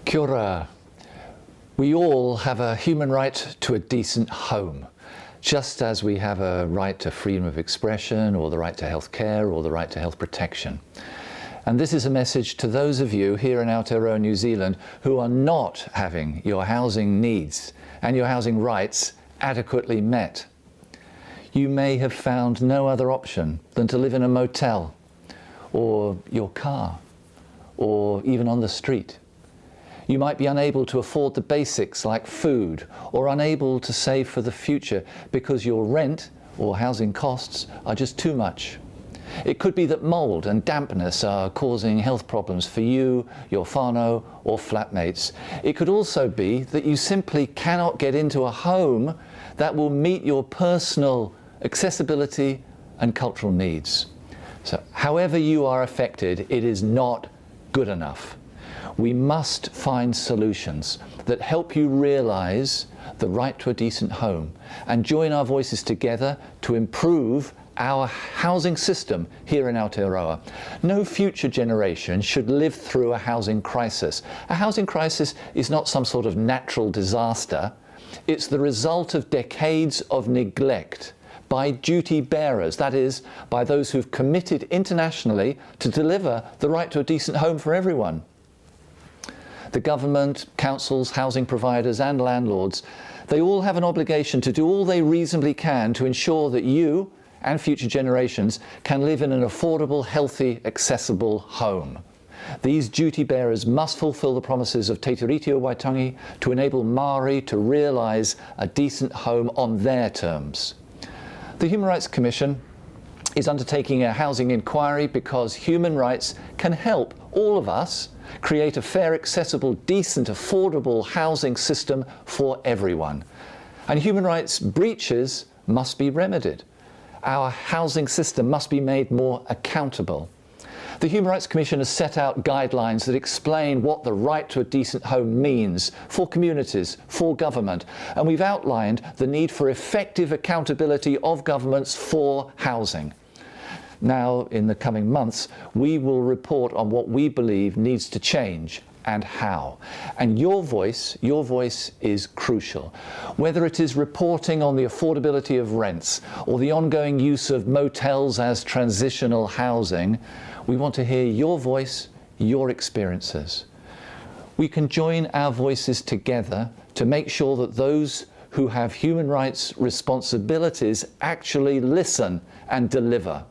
Kia ora. We all have a human right to a decent home, just as we have a right to freedom of expression, or the right to health care, or the right to health protection. And this is a message to those of you here in Aotearoa, New Zealand, who are not having your housing needs and your housing rights adequately met. You may have found no other option than to live in a motel, or your car, or even on the street. You might be unable to afford the basics like food, or unable to save for the future because your rent or housing costs are just too much. It could be that mould and dampness are causing health problems for you, your whānau or flatmates. It could also be that you simply cannot get into a home that will meet your personal accessibility and cultural needs. So however you are affected, it is not good enough. We must find solutions that help you realise the right to a decent home and join our voices together to improve our housing system here in Aotearoa. No future generation should live through a housing crisis. A housing crisis is not some sort of natural disaster. It's the result of decades of neglect by duty bearers, that is, by those who've committed internationally to deliver the right to a decent home for everyone. The government, councils, housing providers and landlords, they all have an obligation to do all they reasonably can to ensure that you and future generations can live in an affordable, healthy, accessible home. These duty bearers must fulfil the promises of Te Tiriti o Waitangi to enable Māori to realise a decent home on their terms. The Human Rights Commission is undertaking a housing inquiry because human rights can help all of us create a fair, accessible, decent, affordable housing system for everyone. And human rights breaches must be remedied. Our housing system must be made more accountable. The Human Rights Commission has set out guidelines that explain what the right to a decent home means for communities, for government, and we've outlined the need for effective accountability of governments for housing. Now, in the coming months, we will report on what we believe needs to change and how. And your voice is crucial. Whether it is reporting on the affordability of rents or the ongoing use of motels as transitional housing, we want to hear your voice, your experiences. We can join our voices together to make sure that those who have human rights responsibilities actually listen and deliver.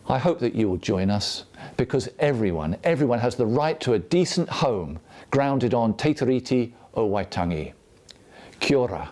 I hope that you will join us, because everyone has the right to a decent home grounded on Te Tiriti o Waitangi. Kia ora.